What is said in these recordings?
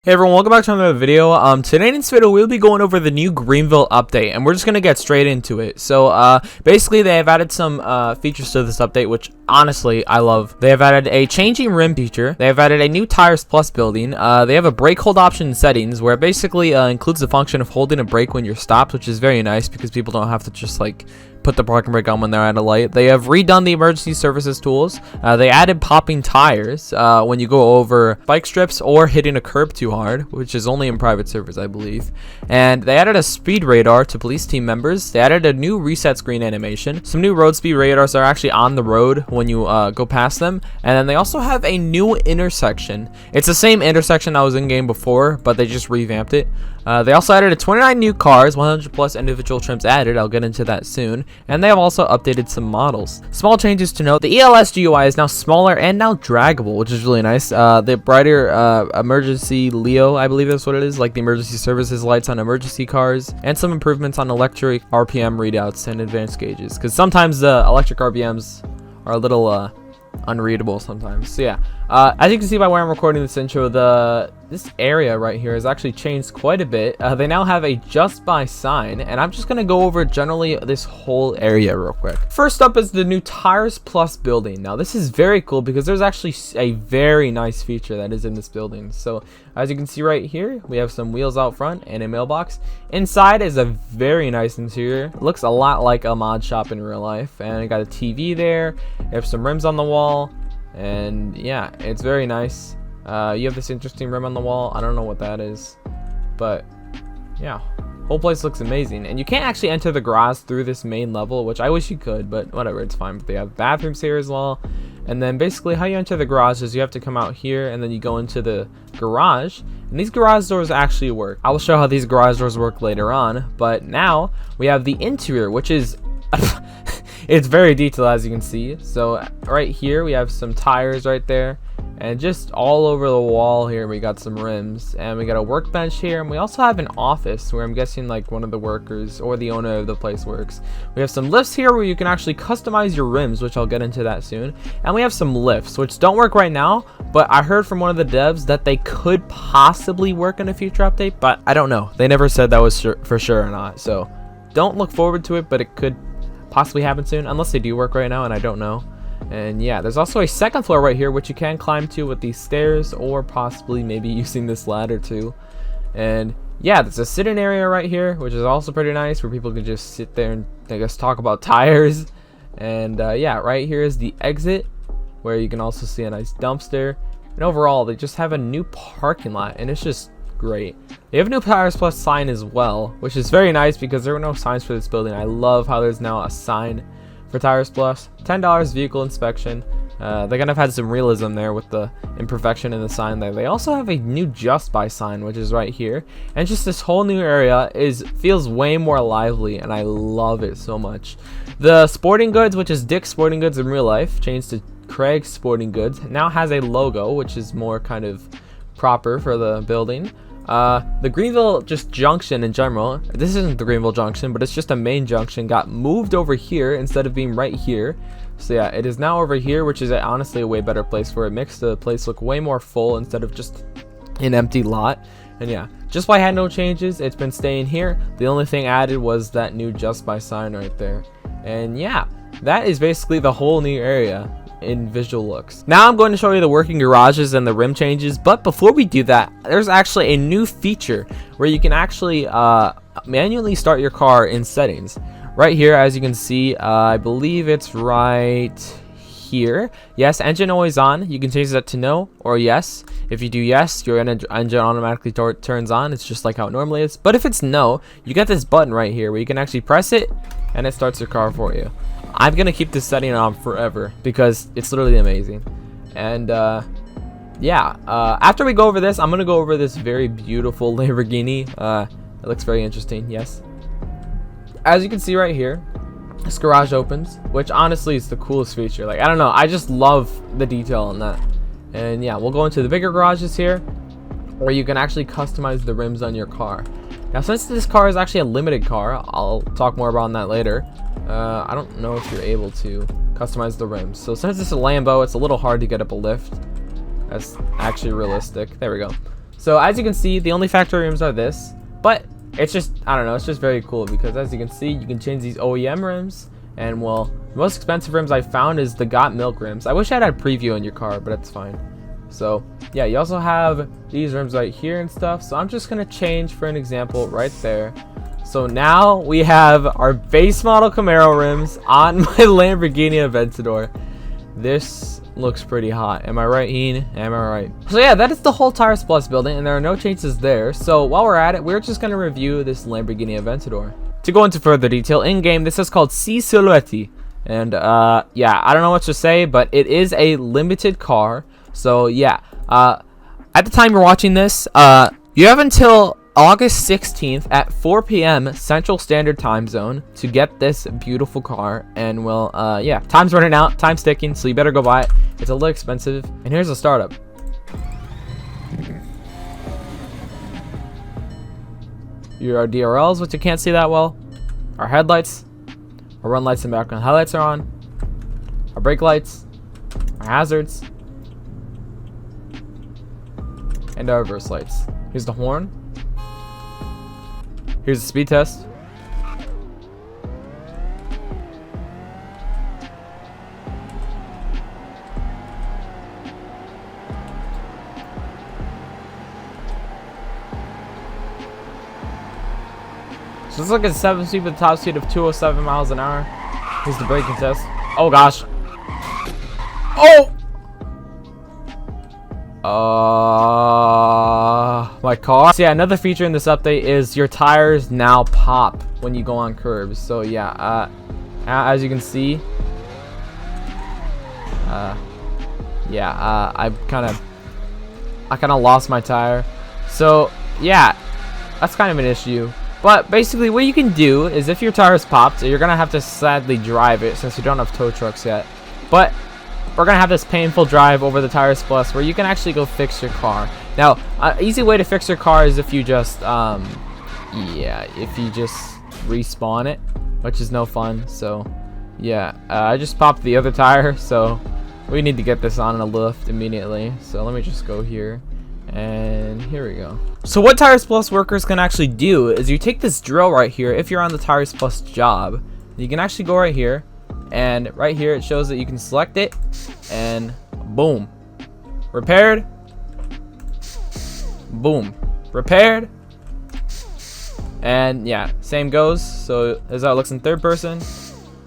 Hey everyone, welcome back to another video. Today in this video we'll be going over the new Greenville update, and we're just gonna get straight into it. So basically they have added some features to this update, which honestly I love. They have added a changing rim feature. They have added a new tires plus building. They have a brake hold option in settings where it basically includes the function of holding a brake when you're stopped, which is very nice because people don't have to just like put the parking brake on when they're at a light. They have redone the emergency services tools. They added popping tires when you go over bike strips or hitting a curb too hard, which is only in private servers, I believe. And they added a speed radar to police team members. They added a new reset screen animation. Some new road speed radars are actually on the road when you go past them. And then they also have a new intersection. It's the same intersection that was in game before, but they just revamped it. They also added 29 new cars, 100 plus individual trims added. I'll get into that soon. And they have also updated some models. Small changes to note: the ELS GUI is now smaller and now draggable, which is really nice. The brighter emergency Leo, I believe that's what it is, like the emergency services lights on emergency cars, and some improvements on electric RPM readouts and advanced gauges, because sometimes the electric RPMs are a little unreadable sometimes. So yeah, as you can see by where I'm recording this intro, this area right here has actually changed quite a bit. They now have a just by sign, and I'm just gonna go over generally this whole area real quick. First up is the new tires plus building. Now this is very cool because there's actually a very nice feature that is in this building. So as you can see right here, we have some wheels out front and a mailbox. Inside is a very nice interior. It looks a lot like a mod shop in real life, and I got a TV there. You have some rims on the wall, and yeah, it's very nice. You have this interesting rim on the wall. I don't know what that is, but yeah, whole place looks amazing. And you can't actually enter the garage through this main level, which I wish you could, but whatever, it's fine. But they have bathrooms here as well. And then basically how you enter the garage is you have to come out here and then you go into the garage, and these garage doors actually work. I will show how these garage doors work later on, but now we have the interior, which is it's very detailed, as you can see. So right here we have some tires right there, and just all over the wall here we got some rims, and we got a workbench here, and we also have an office where I'm guessing like one of the workers or the owner of the place works. We have some lifts here where you can actually customize your rims, which I'll get into that soon. And we have some lifts which don't work right now, but I heard from one of the devs that they could possibly work in a future update, but I don't know. They never said that was for sure or not, so don't look forward to it, but it could possibly happen soon, unless they do work right now, and I don't know. And yeah, there's also a second floor right here which you can climb to with these stairs, or possibly maybe using this ladder too. And yeah, there's a sit-in area right here which is also pretty nice, where people can just sit there and I guess talk about tires. And yeah, right here is the exit, where you can also see a nice dumpster. And overall they just have a new parking lot, and it's just great. They have a new tires plus sign as well, which is very nice because there were no signs for this building. I love how there's now a sign for tires plus. $10 vehicle inspection. They kind of had some realism there with the imperfection in the sign there. They also have a new just by sign, which is right here, and just this whole new area feels way more lively, and I love it so much. The sporting goods, which is Dick's Sporting Goods in real life, changed to Craig's Sporting Goods, now has a logo which is more kind of proper for the building. The Greenville just junction in general, this isn't the Greenville junction, but it's just a main junction, got moved over here instead of being right here. So yeah, it is now over here, which is honestly a way better place for it. Makes the place look way more full instead of just an empty lot. And yeah, just by had no changes, it's been staying here. The only thing added was that new just by sign right there. And yeah, that is basically the whole new area in visual looks. Now I'm going to show you the working garages and the rim changes, but before we do that, there's actually a new feature where you can actually manually start your car in settings. Right here, as you can see, I believe it's right here. Yes, engine always on. You can change that to no or yes. If you do yes, your engine automatically turns on. It's just like how it normally is. But if it's no, you got this button right here where you can actually press it and it starts your car for you. I'm gonna keep this setting on forever because it's literally amazing. And yeah, after we go over this, I'm gonna go over this very beautiful Lamborghini. It looks very interesting. Yes, as you can see right here, this garage opens, which honestly is the coolest feature. Like, I don't know, I just love the detail on that. And yeah, we'll go into the bigger garages here, where you can actually customize the rims on your car. Now, since this car is actually a limited car, I'll talk more about that later. I don't know if you're able to customize the rims. So since it's a Lambo, it's a little hard to get up a lift. That's actually realistic. There we go. So as you can see, the only factory rims are this, but it's just, I don't know, it's just very cool because as you can see, you can change these OEM rims. And well, the most expensive rims I found is the Got Milk rims. I wish I had a preview in your car, but it's fine. So yeah, you also have these rims right here and stuff. So I'm just gonna change for an example right there. So now we have our base model Camaro rims on my Lamborghini Aventador. This looks pretty hot. Am I right, Heen? Am I right? So yeah, that is the whole Tires Plus building, and there are no changes there. So while we're at it, we're just gonna review this Lamborghini Aventador. To go into further detail, in game this is called C Silhouette, and yeah, I don't know what to say, but it is a limited car. So yeah, at the time you're watching this, you have until August 16th at 4 p.m. Central Standard Time Zone to get this beautiful car. And well, yeah, time's running out, time's ticking, so you better go buy it. It's a little expensive. And here's a startup. Your DRLs, which you can't see that well. Our headlights, our run lights and background highlights are on. Our brake lights, our hazards, and our reverse lights. Here's the horn. Here's the speed test. So let's look at 7-speed with a top speed of 207 miles an hour. Here's the braking test. Oh gosh. Oh! My car. So yeah, another feature in this update is your tires now pop when you go on curbs. So yeah, as you can see, yeah, I kind of lost my tire. So yeah, that's kind of an issue. But basically what you can do is if your tires popped, you're gonna have to sadly drive it since you don't have tow trucks yet. But we're gonna have this painful drive over the Tires Plus where you can actually go fix your car. Now, an easy way to fix your car is if you just yeah, if you just respawn it, which is no fun. So yeah, I just popped the other tire, so we need to get this on a lift immediately. So let me just go here, and here we go. So what Tires Plus workers can actually do is you take this drill right here. If you're on the Tires Plus job, you can actually go right here, and right here it shows that you can select it, and boom, repaired, boom, repaired. And yeah, same goes. So as how it looks in third person.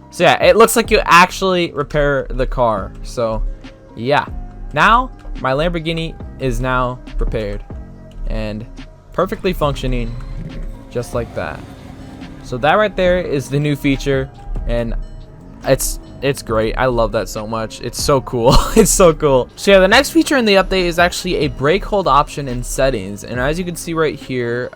So yeah, it looks like you actually repair the car. So yeah, now my Lamborghini is now repaired and perfectly functioning just like that. So that right there is the new feature, and it's great. I love that so much. It's so cool. It's so cool. So yeah, the next feature in the update is actually a brake hold option in settings, and as you can see right here,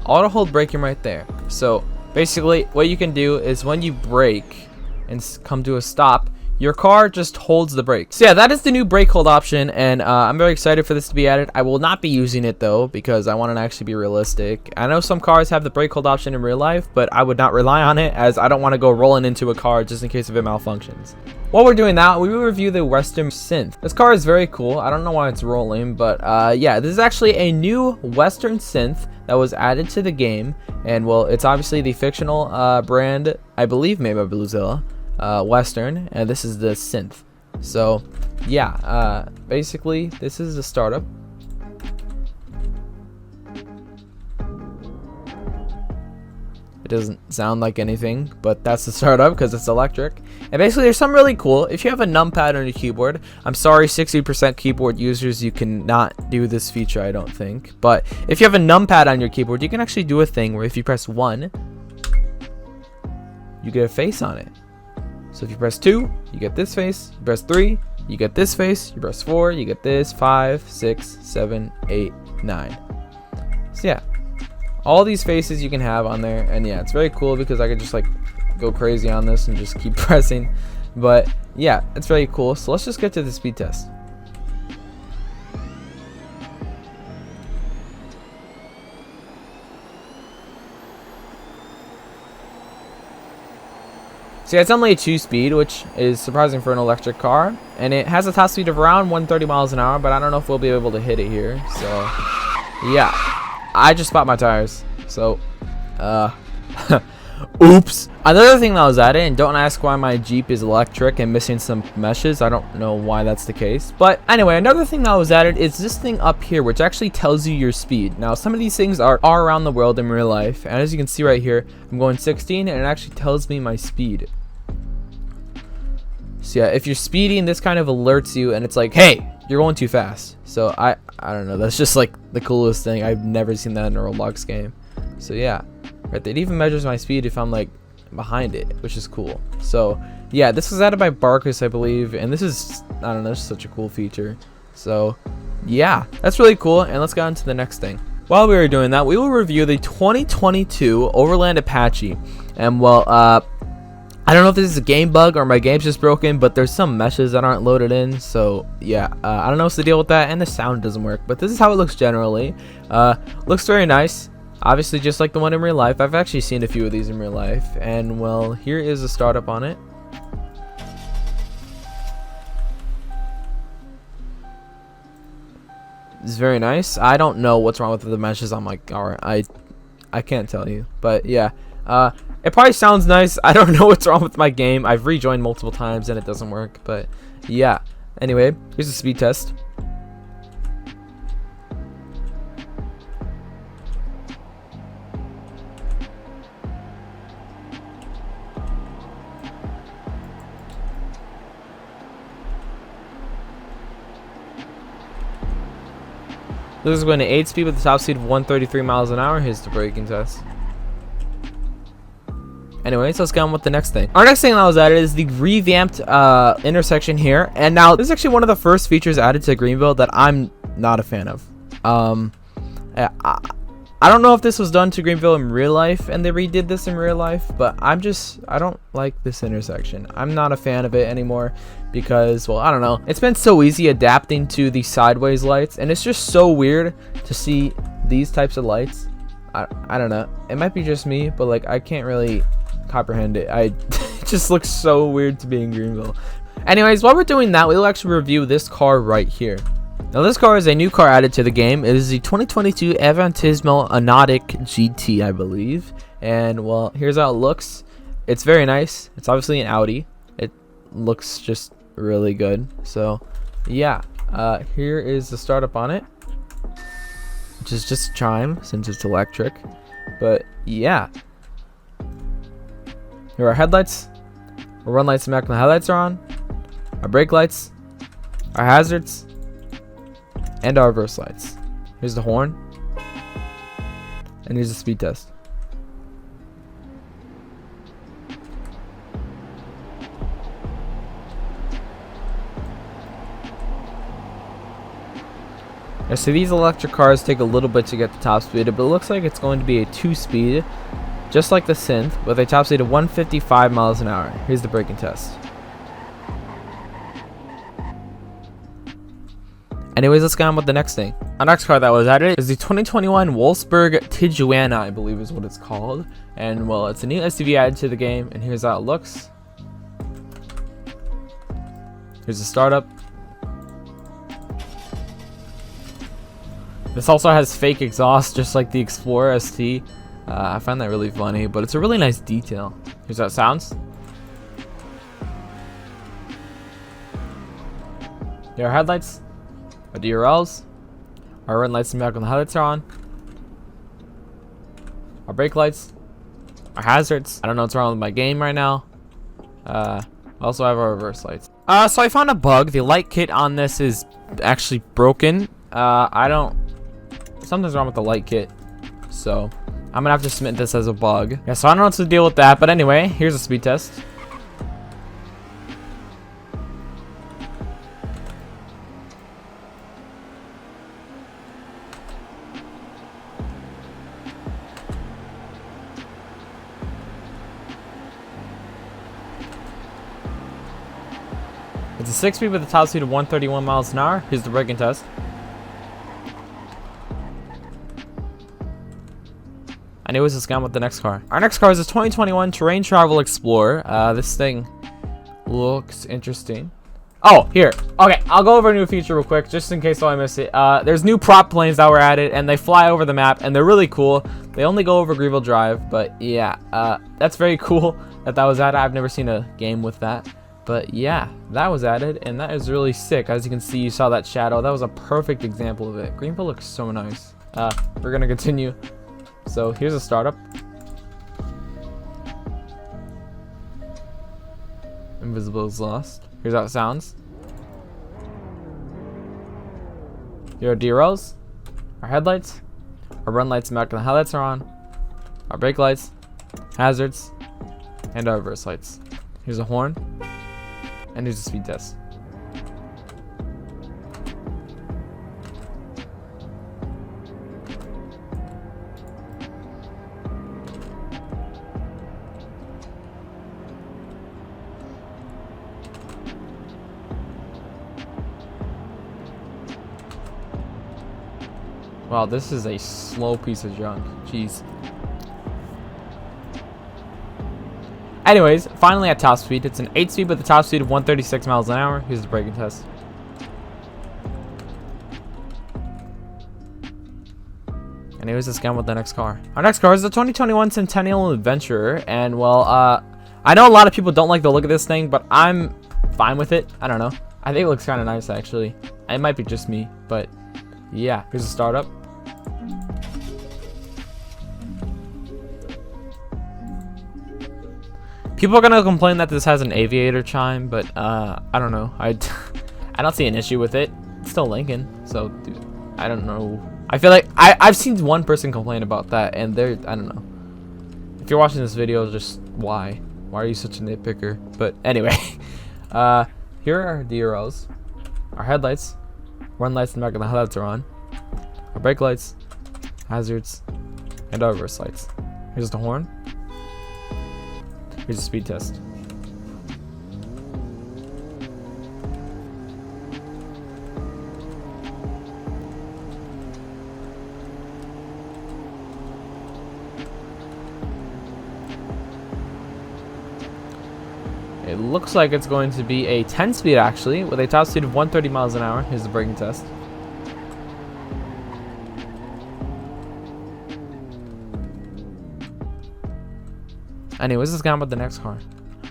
auto hold braking right there. So basically what you can do is when you brake and come to a stop, your car just holds the brake. So yeah, that is the new brake hold option, and I'm very excited for this to be added. I will not be using it though because I want to actually be realistic. I know some cars have the brake hold option in real life, but I would not rely on it as I don't want to go rolling into a car just in case if it malfunctions. While we're doing that, we will review the Western synth. This car is very cool. I don't know why it's rolling, but yeah, this is actually a new Western synth that was added to the game, and well, it's obviously the fictional brand, I believe made by Bluezilla. Western, and this is the synth. So yeah, basically this is a startup. It doesn't sound like anything, but that's the startup because it's electric. And basically there's something really cool. If you have a numpad on your keyboard, I'm sorry 60% keyboard users, you cannot do this feature, I don't think. But if you have a numpad on your keyboard, you can actually do a thing where if you press 1, you get a face on it. So if you press 2, you get this face. You press 3, you get this face. You press 4, you get this. 5, 6, 7, 8, 9. So yeah, all these faces you can have on there, and yeah, it's very cool because I could just like go crazy on this and just keep pressing. But yeah, it's very cool. So let's just get to the speed test. So yeah, it's only a 2-speed, which is surprising for an electric car, and it has a top speed of around 130 miles an hour, but I don't know if we'll be able to hit it here. So yeah, I just bought my tires. So, oops. Another thing that was added, and don't ask why my Jeep is electric and missing some meshes. I don't know why that's the case. But anyway, another thing that was added is this thing up here, which actually tells you your speed. Now, some of these things are around the world in real life. And as you can see right here, I'm going 16, and it actually tells me my speed. So yeah, if you're speeding, this kind of alerts you, and it's like, hey, you're going too fast. So I don't know. That's just like the coolest thing. I've never seen that in a Roblox game. So yeah, right. It even measures my speed if I'm like behind it, which is cool. So yeah, this was added by Barkus, I believe, and this is, I don't know, it's such a cool feature. So yeah, that's really cool. And let's get on to the next thing. While we were doing that, we will review the 2022 Overland Apache. And well, I don't know if this is a game bug or my game's just broken, but there's some meshes that aren't loaded in. So yeah, I don't know what's the deal with that, and the sound doesn't work, but this is how it looks generally. Looks very nice. Obviously, just like the one in real life. I've actually seen a few of these in real life, and well, here is a startup on it. It's very nice. I don't know what's wrong with the meshes. I'm like, alright, I can't tell you, but yeah, it probably sounds nice. I don't know what's wrong with my game. I've rejoined multiple times and it doesn't work, but yeah. Anyway, here's a speed test. This is going to 8 speed with the top speed of 133 miles an hour. Here's the braking test. Anyways, let's get on with the next thing. Our next thing that was added is the revamped intersection here. And now, this is actually one of the first features added to Greenville that I'm not a fan of. I don't know if this was done to Greenville in real life and they redid this in real life, but I don't like this intersection. I'm not a fan of it anymore because, well, I don't know. It's been so easy adapting to the sideways lights, and it's just so weird to see these types of lights. I don't know. It might be just me, but like I can't really comprehend it. It just looks so weird to be in Greenville. Anyways, while we're doing that, we'll actually review this car right here. Now, this car is a new car added to the game. It is the 2022 Audi Enotic GT, I believe. And, well, here's how it looks. It's very nice. It's obviously an Audi. It looks just really good. So, yeah. Here is the startup on it, which is just a chime since it's electric. But, yeah. Here are our headlights. Our run lights and back when the headlights are on. Our brake lights. Our hazards. And our reverse lights. Here's the horn. And here's the speed test. Yeah, so these electric cars take a little bit to get the top speed, but it looks like it's going to be a 2-speed, just like the Synth, with a top speed of 155 miles an hour. Here's the braking test. Anyways, let's get on with the next thing. Our next car that was added is the 2021 Wolfsburg Tijuana, I believe is what it's called. And, well, it's a new SUV added to the game, and here's how it looks. Here's the startup. This also has fake exhaust, just like the Explorer ST. I find that really funny, but it's a really nice detail. Here's how it sounds. Here are headlights. Our DRLs, our run lights and back when the headlights are on, our brake lights, our hazards. I don't know what's wrong with my game right now. Also have our reverse lights. So I found a bug. The light kit on this is actually broken. Something's wrong with the light kit. So I'm gonna have to submit this as a bug. Yeah, so I don't know what to deal with that. But anyway, here's a speed test. It's a 6-speed with a top speed of 131 miles an hour. Here's the braking test. Anyways, let's get on with the next car. Our next car is a 2021 Terrain Travel Explorer. This thing looks interesting. Oh, here. Okay, I'll go over a new feature real quick, just in case I miss it. There's new prop planes that were added, and they fly over the map, and they're really cool. They only go over Greenville Drive, but yeah, that's very cool that was added. I've never seen a game with that, but yeah, that was added, and that is really sick. As you can see, you saw that shadow. That was a perfect example of it. Greenville looks so nice. We're gonna continue. So here's a startup. Invisible is lost. Here's how it sounds. Here are DRLs, our headlights, our run lights, and back and the headlights are on, our brake lights, hazards, and our reverse lights. Here's a horn, and here's a speed test. Wow, this is a slow piece of junk. Jeez. Anyways, finally at top speed. It's an 8-speed with a top speed of 136 miles an hour. Here's the braking test. Anyways, let's get on with the next car. Our next car is the 2021 Centennial Adventurer. And, well, I know a lot of people don't like the look of this thing, but I'm fine with it. I don't know. I think it looks kind of nice, actually. It might be just me, but yeah. Here's a startup. People are gonna complain that this has an aviator chime, but I don't know. I don't see an issue with it. It's still Lincoln, so dude, I don't know. I feel like I've seen one person complain about that, and I don't know. If you're watching this video, just why are you such a nitpicker? But anyway, here are our DRLs, our headlights, run lights, and back of the headlights are on, our brake lights, hazards, and our reverse lights. Here's the horn. Here's a speed test. It looks like it's going to be a 10-speed actually, with a top speed of 130 miles an hour. Here's the braking test. Anyways, let's get on with the next car.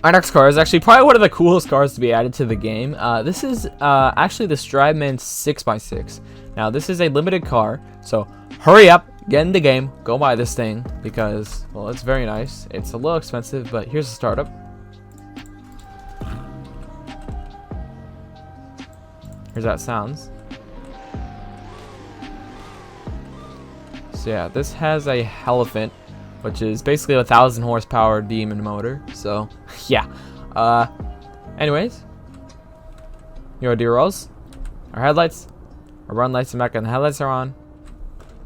Our next car is actually probably one of the coolest cars to be added to the game. This is actually the Strideman 6x6. Now, this is a limited car, so hurry up, get in the game, go buy this thing, because, well, it's very nice. It's a little expensive, but here's a startup. Here's how it sounds. So yeah, this has a Elephant, which is basically a 1,000 horsepower demon motor. So yeah. Anyways, here are DRLs, our headlights, our run lights, and back and the headlights are on,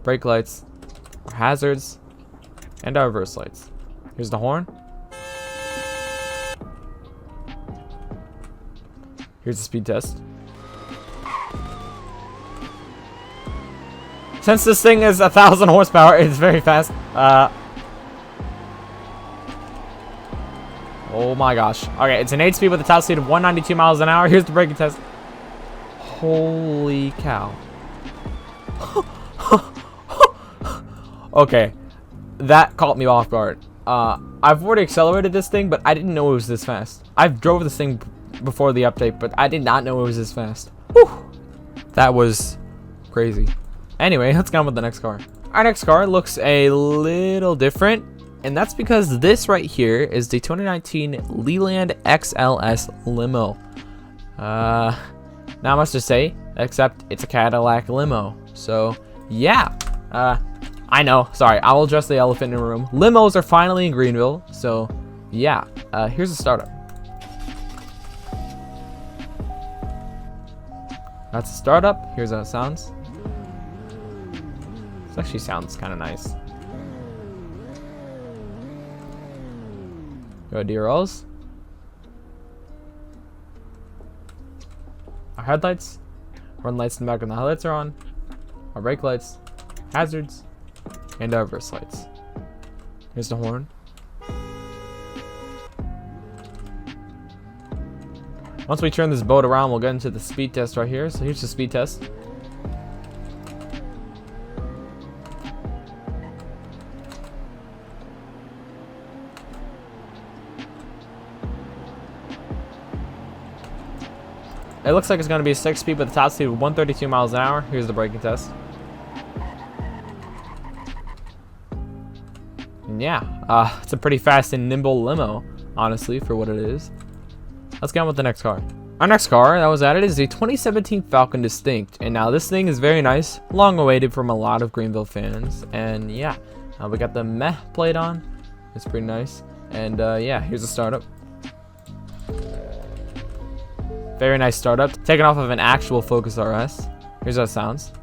brake lights, our hazards, and our reverse lights. Here's the horn. Here's the speed test. Since this thing is 1,000 horsepower, it's very fast. Oh my gosh. Okay, it's an 8-speed with a top speed of 192 miles an hour. Here's the braking test. Holy cow. Okay, that caught me off guard. I've already accelerated this thing, but I didn't know it was this fast. I've drove this thing before the update, but I did not know it was this fast. Whew. That was crazy. Anyway, let's get on with the next car. Our next car looks a little different, and that's because this right here is the 2019 Leland XLS limo. Not much to say, except it's a Cadillac limo. So, yeah. I know, sorry, I will address the elephant in the room. Limos are finally in Greenville, so, yeah. Here's a startup. That's a startup. Here's how it sounds. This actually sounds kind of nice. Go DRLs. Our headlights. Run lights in the back and the headlights are on. Our brake lights. Hazards. And our reverse lights. Here's the horn. Once we turn this boat around, we'll get into the speed test right here. So here's the speed test. It looks like it's going to be a 6-speed with a top speed of 132 miles an hour. Here's the braking test. And yeah, it's a pretty fast and nimble limo, honestly, for what it is. Let's get on with the next car. Our next car that was added is a 2017 Falcon Distinct. And now this thing is very nice, long awaited from a lot of Greenville fans. And yeah, we got the meh plate on. It's pretty nice. And yeah, here's the startup. Very nice startup. Taken off of an actual Focus RS. Here's how it sounds.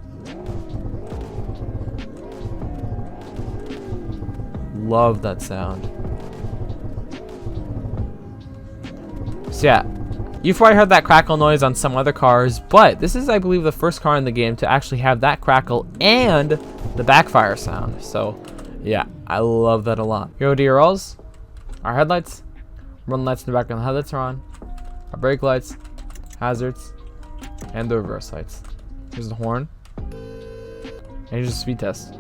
Love that sound. So yeah, you've probably heard that crackle noise on some other cars, but this is, I believe, the first car in the game to actually have that crackle and the backfire sound. So yeah, I love that a lot. Here are DRLs, our headlights, run lights in the back of the headlights are on, our brake lights, hazards, and the reverse lights. Here's the horn, and here's the speed test.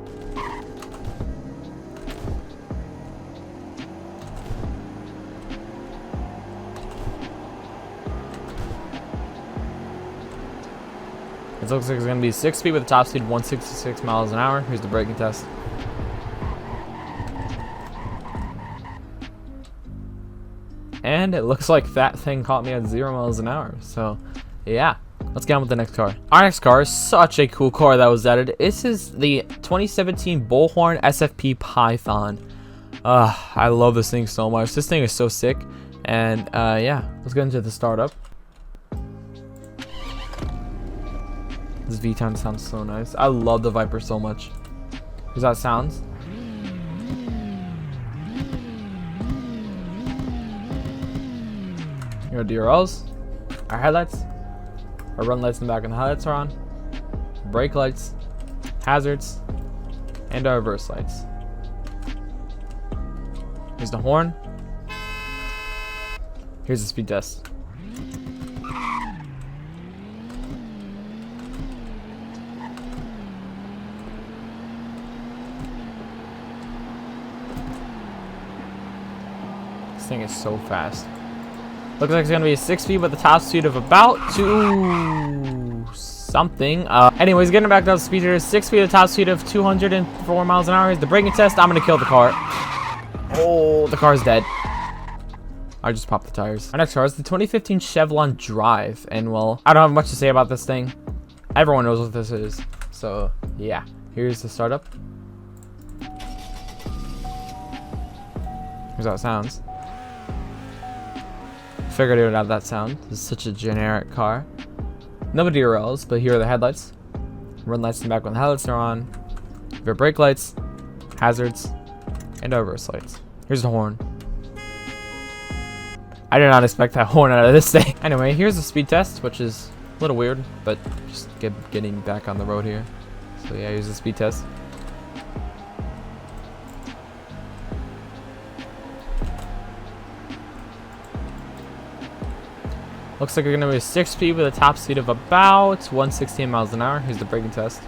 It looks like it's going to be 6-speed with a top speed of 166 miles an hour. Here's the braking test. And it looks like that thing caught me at 0 miles an hour. So, yeah. Let's get on with the next car. Our next car is such a cool car that was added. This is the 2017 Bullhorn SFP Python. I love this thing so much. This thing is so sick. And, yeah. Let's get into the startup. This V10 sounds so nice. I love the Viper so much. Here's how it sounds. Here are DRLs, our headlights, our run lights in the back and the headlights are on, brake lights, hazards, and our reverse lights. Here's the horn. Here's the speed test. This thing is so fast. Looks like it's gonna be a 6-speed with a top speed of about 2 something. Anyways, getting back to the speed here, 6-speed with a top speed of 204 miles an hour. Here's the braking test. I'm gonna kill the car. Oh, the car is dead. I just popped the tires. Our next car is the 2015 Chevron Drive, and well, I don't have much to say about this thing. Everyone knows what this is. So yeah, here's the startup. Here's how it sounds. Figured it would have that sound. This is such a generic car. No DRLs, but here are the headlights. Run lights in the back when the headlights are on. Your brake lights, hazards, and our reverse lights. Here's the horn. I did not expect that horn out of this thing. Anyway, here's the speed test, which is a little weird, but just getting back on the road here. So yeah, here's the speed test. Looks like you're going to be a 6-speed with a top speed of about 116 miles an hour. Here's the braking test.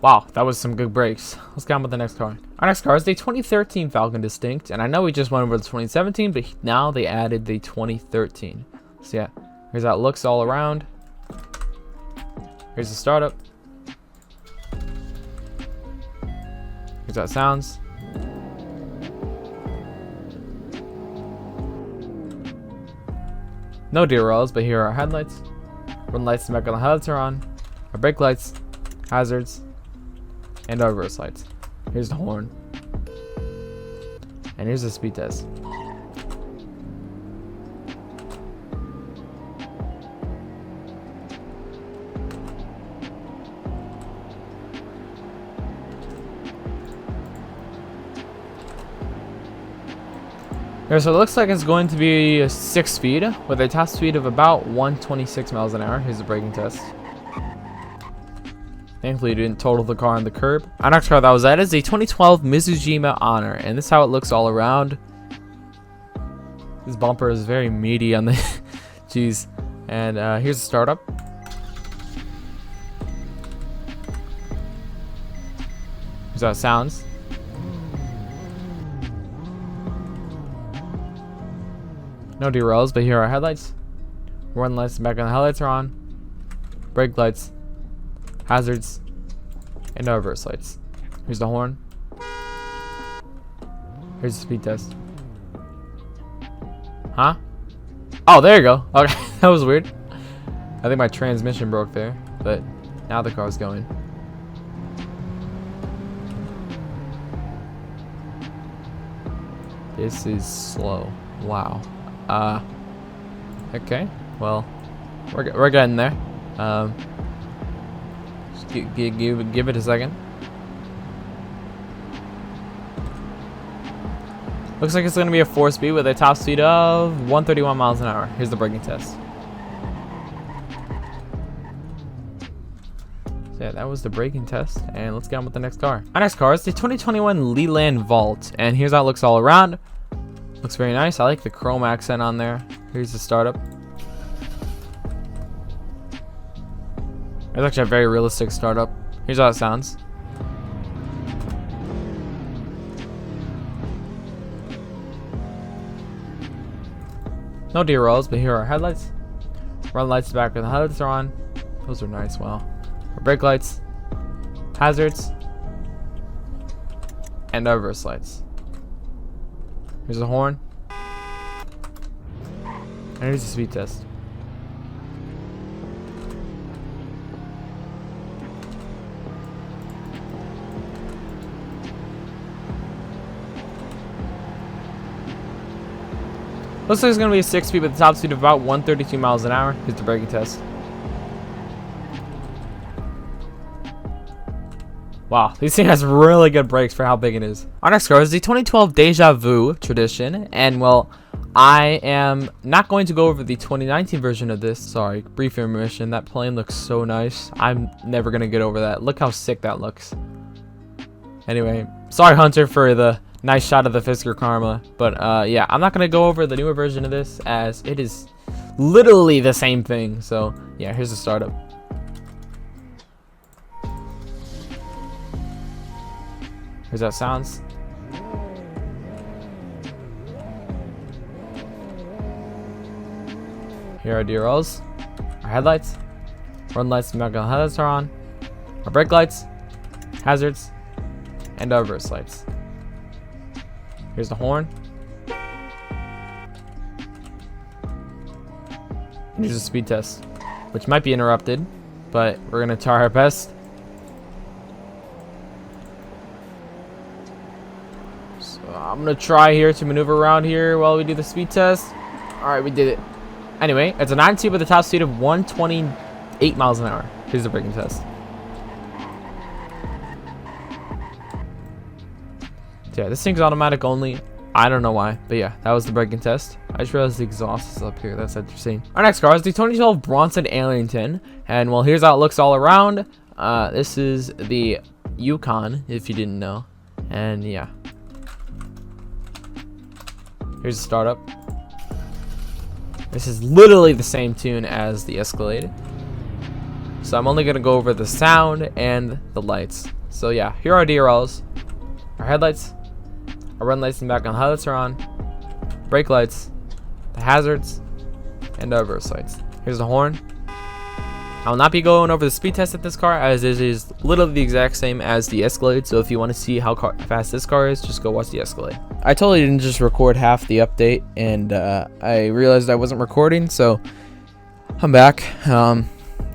Wow, that was some good brakes. Let's get on with the next car. Our next car is the 2013 Falcon Distinct. And I know we just went over the 2017, but now they added the 2013. So yeah, here's how it looks all around. Here's the startup. Here's how it sounds. No DRLs, but here are our headlights. Run lights in the back on the headlights are on. Our brake lights, hazards, and our reverse lights. Here's the horn. And here's the speed test. Here, so it looks like it's going to be a 6-speed with a top speed of about 126 miles an hour. Here's the braking test. Thankfully, it didn't total the car on the curb. Our next car that was added is a 2012 Mizujima Honor, and this is how it looks all around. This bumper is very meaty on the jeez. And here's the startup. Here's how it sounds. No derails, but here are our headlights. Run lights, back on the headlights are on. Brake lights, hazards, and no reverse lights. Here's the horn. Here's the speed test. Huh? Oh, there you go. Okay, that was weird. I think my transmission broke there, but now the car's going. This is slow. Wow. Okay. Well, we're getting there. Just give it a second. Looks like it's going to be a 4-speed with a top speed of 131 miles an hour. Here's the braking test. So yeah, that was the braking test, and let's get on with the next car. Our next car is the 2021 Leland Vault, and here's how it looks all around. Looks very nice. I like the chrome accent on there. Here's the startup. It's actually a very realistic startup. Here's how it sounds. No derails, but here are our headlights. Run lights back when the headlights are on. Those are nice. Wow. Our brake lights, hazards, and our reverse lights. Here's the horn. And here's the speed test. Looks like it's going to be a 6-speed with a top speed of about 132 miles an hour. Here's the braking test. Wow, this thing has really good brakes for how big it is. Our next car is the 2012 Deja Vu Tradition. And well, I am not going to go over the 2019 version of this. Sorry, brief intermission. That plane looks so nice. I'm never going to get over that. Look how sick that looks. Anyway, sorry Hunter for the nice shot of the Fisker Karma, but yeah, I'm not gonna go over the newer version of this as it is literally the same thing. So yeah, here's the startup. Here's how it sounds. Here are DRLs, our headlights, run lights, and headlights are on, our brake lights, hazards, and our reverse lights. Here's the horn. And here's the speed test, which might be interrupted, but we're gonna try our best. So I'm gonna try here to maneuver around here while we do the speed test. All right, we did it. Anyway, it's a 9-speed with a top speed of 128 miles an hour. Here's the braking test. So yeah, this thing's automatic only. I don't know why, but yeah, that was the braking test. I just realized the exhaust is up here. That's interesting. Our next car is the 2012 Bryan Arlington, and well, here's how it looks all around. This is the Yukon, if you didn't know, and yeah. Here's the startup. This is literally the same tune as the Escalade, so I'm only gonna go over the sound and the lights. So yeah, here are DRLs, our headlights. Our run lights and back on headlights are on, brake lights, the hazards, and our reverse lights. Here's the horn. I will not be going over the speed test at this car, as it is literally the exact same as the Escalade. So if you want to see how fast this car is, just go watch the Escalade. I totally didn't just record half the update, and I realized I wasn't recording, so I'm back.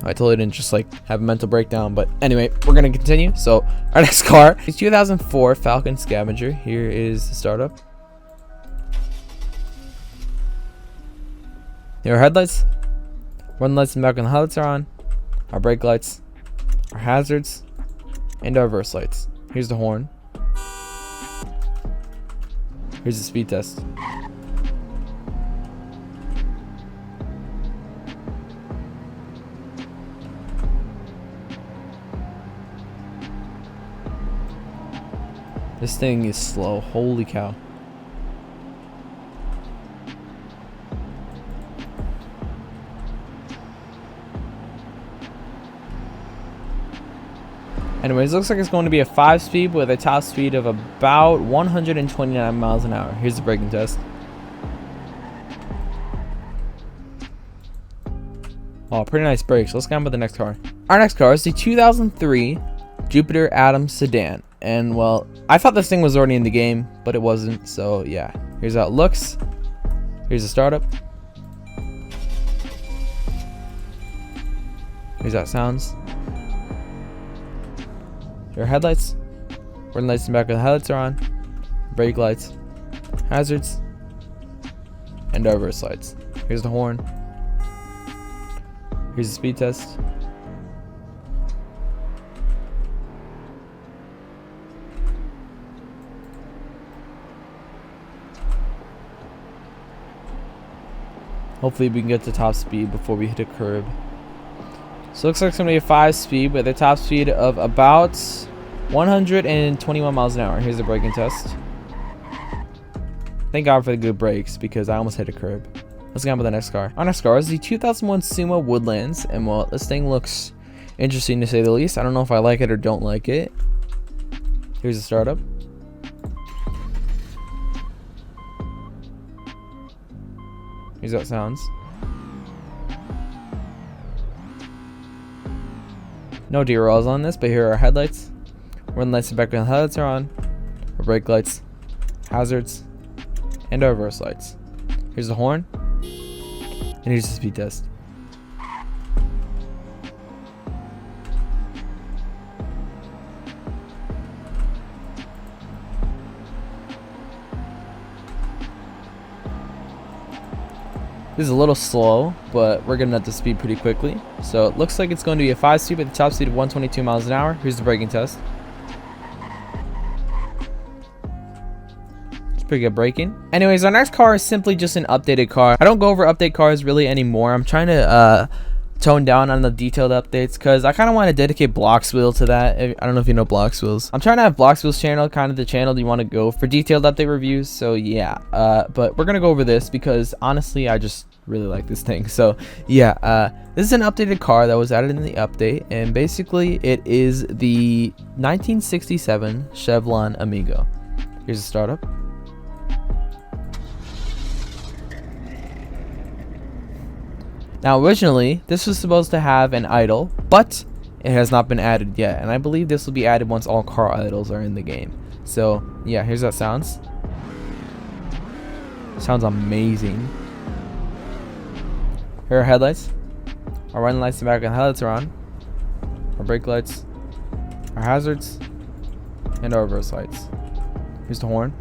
I totally didn't just like have a mental breakdown, but anyway, we're gonna continue. So our next car is 2004 Falcon Scavenger. Here is the startup. Here are headlights, run lights and back on the headlights are on, our brake lights, our hazards, and our reverse lights. Here's the horn. Here's the speed test. This thing is slow. Holy cow. Anyways, looks like it's going to be a 5-speed with a top speed of about 129 miles an hour. Here's the braking test. Oh, pretty nice brakes. Let's get on with the next car. Our next car is the 2003 Jupiter Atom Sedan. And, well, I thought this thing was already in the game, but it wasn't. So, yeah. Here's how it looks. Here's the startup. Here's how it sounds. Here are headlights. Warning lights in the back of the headlights are on. Brake lights. Hazards. And reverse lights. Here's the horn. Here's the speed test. Hopefully we can get to top speed before we hit a curb. So it looks like it's going to be a 5-speed with a top speed of about 121 miles an hour. Here's the braking test. Thank God for the good brakes because I almost hit a curb. Let's get on with the next car. Our next car is the 2001 Sumo Woodlands. And well, this thing looks interesting to say the least. I don't know if I like it or don't like it. Here's the startup. Here's how it sounds. No D-rolls on this, but here are headlights. Warning lights in the back of the headlights are on. Our brake lights, hazards, and our reverse lights. Here's the horn. And here's the speed test. This is a little slow, but we're getting up to speed pretty quickly. So it looks like it's going to be a 5-speed with a top speed of 122 miles an hour. Here's the braking test. It's pretty good braking. Anyways, our next car is simply just an updated car. I don't go over update cars really anymore. I'm trying to tone down on the detailed updates because I kind of want to dedicate Bloxwheel to that. I don't know if you know Bloxwheels. I'm trying to have Bloxwheel's channel kind of the channel you want to go for detailed update reviews. So yeah, but we're gonna go over this because honestly I just really like this thing. So yeah, this is an updated car that was added in the update, and basically it is the 1967 Chevron Amigo. Here's the startup. Now originally this was supposed to have an idle, but it has not been added yet, and I believe this will be added once all car idles are in the game. So yeah, here's how it sounds. Sounds amazing. Here are headlights. Our running lights in the back of the headlights are on. Our brake lights, our hazards, and our reverse lights. Here's the horn.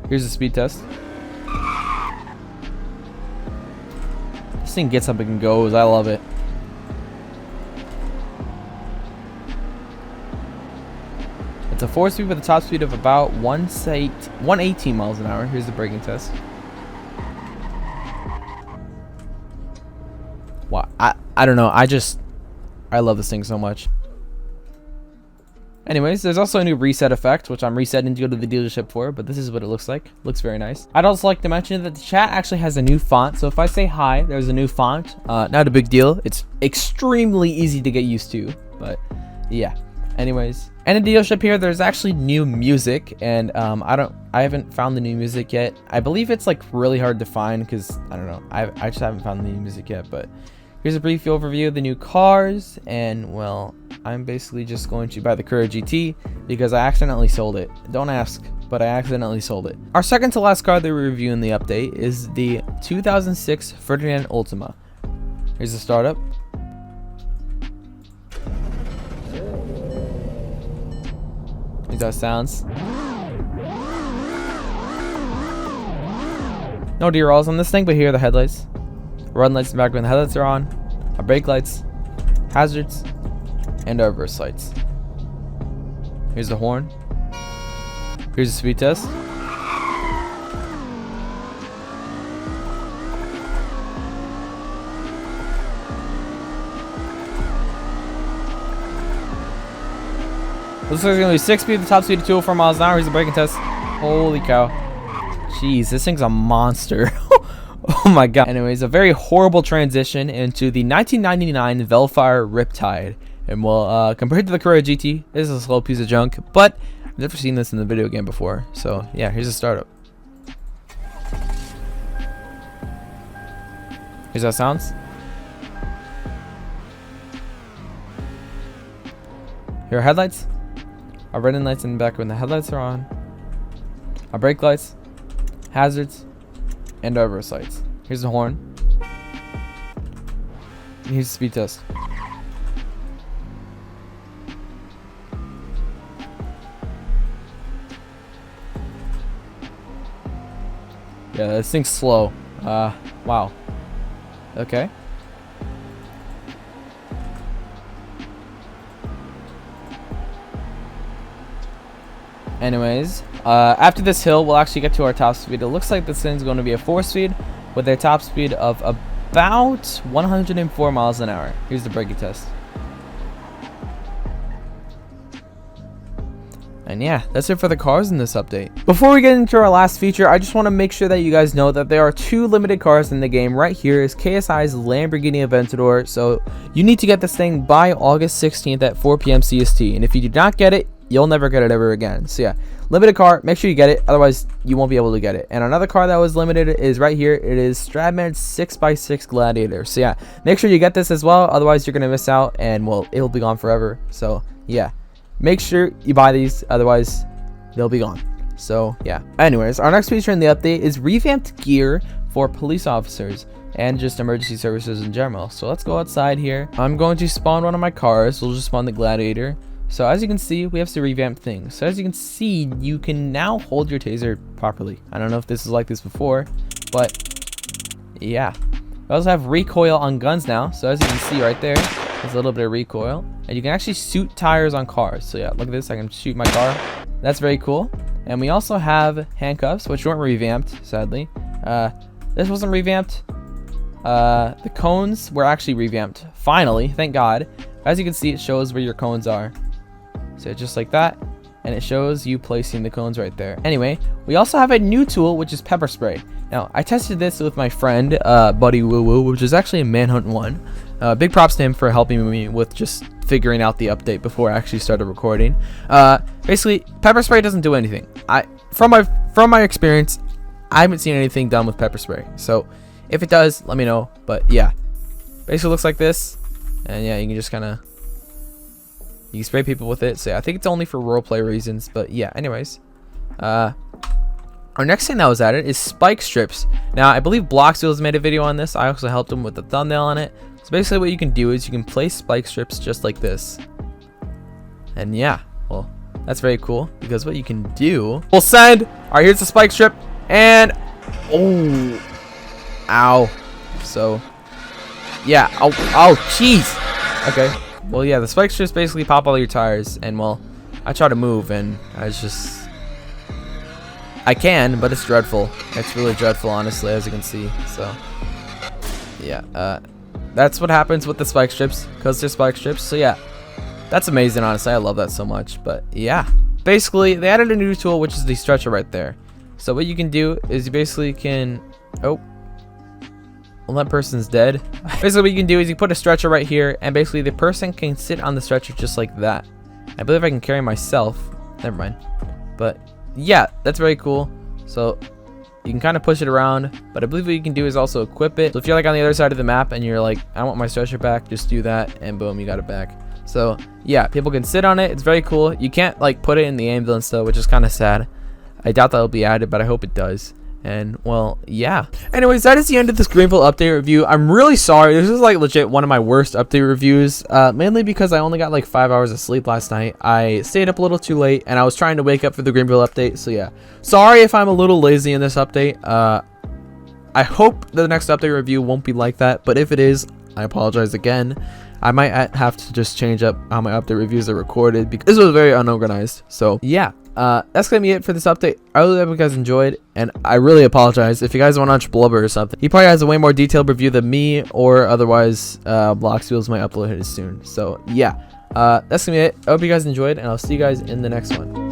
Here's the speed test. This thing gets up and goes. I love it. It's a 4-speed with a top speed of about 118 miles an hour. Here's the braking test. Wow, I don't know. I love this thing so much. Anyways, there's also a new reset effect, which I'm resetting to go to the dealership for, but this is what it looks like. Looks very nice. I'd also like to mention that the chat actually has a new font. So if I say hi, there's a new font. Not a big deal. It's extremely easy to get used to, but yeah. Anyways, and in the dealership here, there's actually new music, and I haven't found the new music yet. I believe it's like really hard to find because I don't know. I just haven't found the new music yet, but here's a brief overview of the new cars, and well, I'm basically just going to buy the Ferrari GT because I accidentally sold it. Don't ask, but I accidentally sold it. Our second to last car that we review in the update is the 2006 Ferrari Ultima. Here's the startup. Here's how it sounds. No D-rolls on this thing, but here are the headlights. Run lights in the back when the headlights are on. Our brake lights, hazards, and our reverse lights. Here's the horn. Here's the speed test. Looks like it's gonna be 6-speed, the top speed of 204 miles an hour. Here's the braking test. Holy cow. Jeez, this thing's a monster. Oh my god. Anyways, a very horrible transition into the 1999 Velfire Riptide. And well, compared to the Ferrari GT, this is a slow piece of junk, but I've never seen this in the video game before. So yeah, here's a startup. Here's how it sounds. Here are headlights. Our running lights in the back when the headlights are on. Our brake lights, hazards, and our reverse lights. Here's the horn. And here's the speed test. Yeah, this thing's slow. Wow. Okay. Anyways, after this hill, we'll actually get to our top speed. It looks like this thing's going to be a 4-speed with a top speed of about 104 miles an hour. Here's the braking test. And yeah, that's it for the cars in this update. Before we get into our last feature, I just want to make sure that you guys know that there are 2 limited cars in the game. Right here is KSI's Lamborghini Aventador. So you need to get this thing by August 16th at 4 p.m. CST. And if you do not get it, you'll never get it ever again. So yeah, limited car, make sure you get it, otherwise you won't be able to get it. And another car that was limited is right here. It is Stradman's 6x6 Gladiator. So yeah, make sure you get this as well, otherwise you're gonna miss out, and well, it'll be gone forever. So yeah, make sure you buy these, otherwise they'll be gone. So yeah, anyways, our next feature in the update is revamped gear for police officers and just emergency services in general. So let's go outside here. I'm going to spawn one of my cars. We'll just spawn the Gladiator. So as you can see, we have some revamped things. So as you can see, you can now hold your taser properly. I don't know if this is like this before, but yeah. We also have recoil on guns now. So as you can see right there, there's a little bit of recoil. And you can actually shoot tires on cars. So yeah, look at this. I can shoot my car. That's very cool. And we also have handcuffs, which weren't revamped, sadly. This wasn't revamped. The cones were actually revamped. Finally, thank God. As you can see, it shows where your cones are. So just like that, and it shows you placing the cones right there. Anyway, we also have a new tool, which is pepper spray. Now, I tested this with my friend, Buddy Woo Woo, which is actually a Manhunt 1. Big props to him for helping me with just figuring out the update before I actually started recording. Basically, pepper spray doesn't do anything. From my experience, I haven't seen anything done with pepper spray. So if it does, let me know. But yeah, basically looks like this, and yeah, you can just kind of. You can spray people with it. So yeah, I think it's only for roleplay reasons. But yeah, anyways. Our next thing that was added is spike strips. Now, I believe Bloxwheels made a video on this. I also helped him with the thumbnail on it. So basically what you can do is you can place spike strips just like this. And yeah, well, that's very cool. Because what you can do... We'll send... Alright, here's the spike strip. And... Oh. Ow. So... Yeah. Oh, jeez. Okay. Well, yeah, the spikes just basically pop all your tires, and well, I try to move, and I can, but it's dreadful. It's really dreadful, honestly, as you can see. So, yeah, that's what happens with the spike strips, because they're spike strips. So yeah, that's amazing, honestly. I love that so much. But yeah, basically, they added a new tool, which is the stretcher right there. So what you can do is you basically can, oh. Well, that person's dead. Basically what you can do is you put a stretcher right here, and basically the person can sit on the stretcher just like that. I believe I can carry myself. Never mind. But yeah, that's very cool. So you can kind of push it around, but I believe what you can do is also equip it. So if you're like on the other side of the map and you're like, I want my stretcher back, just do that, and boom, you got it back. So yeah, people can sit on it. It's very cool. You can't like put it in the ambulance though, which is kind of sad. I doubt that'll be added, but I hope it does. And well, yeah. Anyways, that is the end of this Greenville update review. I'm really sorry. This is like legit one of my worst update reviews, mainly because I only got like 5 hours of sleep last night. I stayed up a little too late, and I was trying to wake up for the Greenville update. So yeah, sorry if I'm a little lazy in this update. I hope the next update review won't be like that, but if it is, I apologize again. I might have to just change up how my update reviews are recorded, because this was very unorganized. So yeah. That's gonna be it for this update. I really hope you guys enjoyed, and I really apologize if you guys want to watch Blubber or something. He probably has a way more detailed review than me, or otherwise Bloxwheels might upload it soon. So yeah, that's gonna be it. I hope you guys enjoyed, and I'll see you guys in the next one.